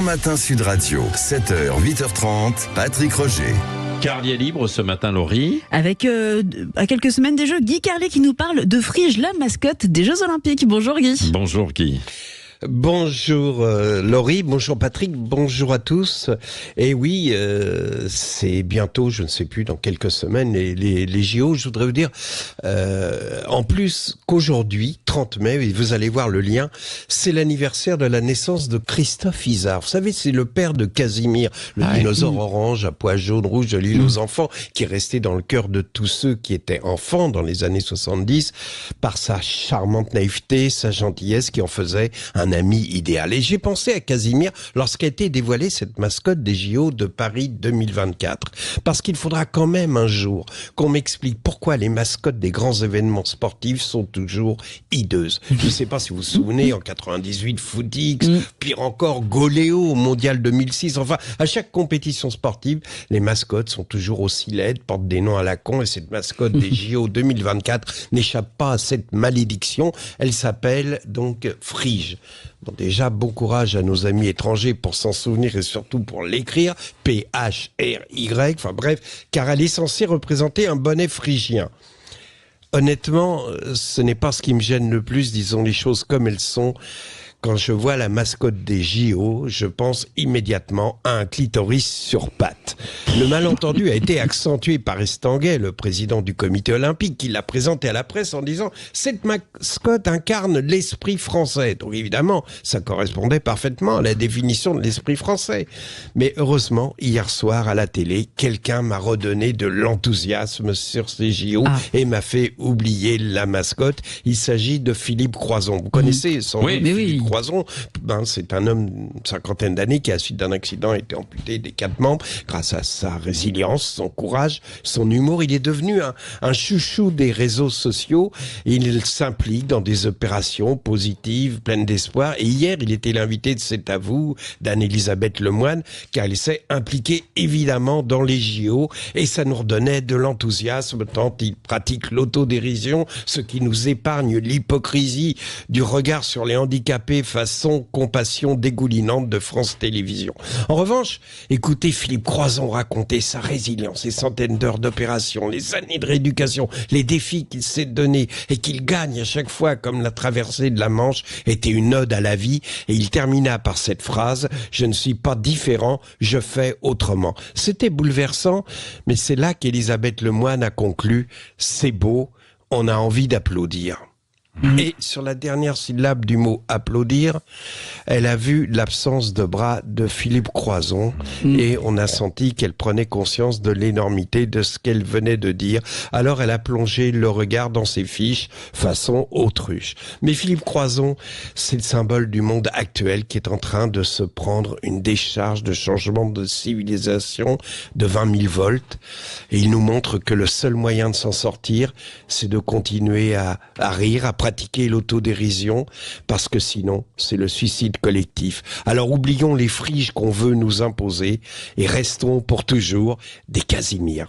Matin Sud Radio, 7h, 8h30, Patrick Roger. Carlier libre ce matin, Laurie. Avec, à quelques semaines des Jeux, Guy Carlier qui nous parle de Frige, la mascotte des Jeux Olympiques. Bonjour Guy. Bonjour Guy. Bonjour Laurie, bonjour Patrick, bonjour à tous. Et oui, c'est bientôt, je ne sais plus, dans quelques semaines, les JO. Je voudrais vous dire, en plus qu'aujourd'hui, 30 mai, et vous allez voir le lien, c'est l'anniversaire de la naissance de Christophe Izard. Vous savez, c'est le père de Casimir, le dinosaure orange à pois jaune rouge de l'île aux enfants, qui est resté dans le cœur de tous ceux qui étaient enfants dans les années 70, par sa charmante naïveté, sa gentillesse qui en faisait un ami idéal. Et j'ai pensé à Casimir lorsqu'a été dévoilée cette mascotte des JO de Paris 2024. Parce qu'il faudra quand même un jour qu'on m'explique pourquoi les mascottes des grands événements sportifs sont toujours hideuses. Je ne sais pas si vous vous souvenez, en 98, Footix, pire encore, Goléo au Mondial 2006. Enfin, à chaque compétition sportive, les mascottes sont toujours aussi laides, portent des noms à la con, et cette mascotte des JO 2024 n'échappe pas à cette malédiction. Elle s'appelle donc Frige. Bon, déjà, bon courage à nos amis étrangers pour s'en souvenir et surtout pour l'écrire, P-H-R-Y, enfin bref, car elle est censée représenter un bonnet phrygien. Honnêtement, ce n'est pas ce qui me gêne le plus, disons les choses comme elles sont. Quand je vois la mascotte des JO, je pense immédiatement à un clitoris sur pattes. Le malentendu a été accentué par Estanguet, le président du comité olympique, qui l'a présenté à la presse en disant « Cette mascotte incarne l'esprit français ». Donc évidemment, ça correspondait parfaitement à la définition de l'esprit français. Mais heureusement, hier soir à la télé, quelqu'un m'a redonné de l'enthousiasme sur ces JO et m'a fait oublier la mascotte. Il s'agit de Philippe Croizon. Vous connaissez son nom, Philippe Croizon, c'est un homme d'une cinquantaine d'années qui, à la suite d'un accident, a été amputé des 4 membres. Grâce à sa résilience, son courage, son humour, il est devenu un chouchou des réseaux sociaux. Il s'implique dans des opérations positives, pleines d'espoir. Et hier, il était l'invité de C'est à vous d'Anne-Elisabeth Lemoine, car il s'est impliqué évidemment dans les JO. Et ça nous redonnait de l'enthousiasme tant il pratique l'autodérision, ce qui nous épargne l'hypocrisie du regard sur les handicapés façon compassion dégoulinante de France Télévisions. En revanche, écoutez Philippe Croizon raconter sa résilience, ses centaines d'heures d'opération, les années de rééducation, les défis qu'il s'est donnés et qu'il gagne à chaque fois, comme la traversée de la Manche était une ode à la vie. Et il termina par cette phrase « Je ne suis pas différent, je fais autrement ». C'était bouleversant, mais c'est là qu'Elisabeth Lemoine a conclu « C'est beau, on a envie d'applaudir ». Et sur la dernière syllabe du mot applaudir, elle a vu l'absence de bras de Philippe Croizon et on a senti qu'elle prenait conscience de l'énormité de ce qu'elle venait de dire. Alors elle a plongé le regard dans ses fiches façon autruche. Mais Philippe Croizon, c'est le symbole du monde actuel qui est en train de se prendre une décharge de changement de civilisation de 20 000 volts. Et il nous montre que le seul moyen de s'en sortir, c'est de continuer à rire, à pratiquer l'autodérision, parce que sinon, c'est le suicide collectif. Alors oublions les friges qu'on veut nous imposer et restons pour toujours des Casimir.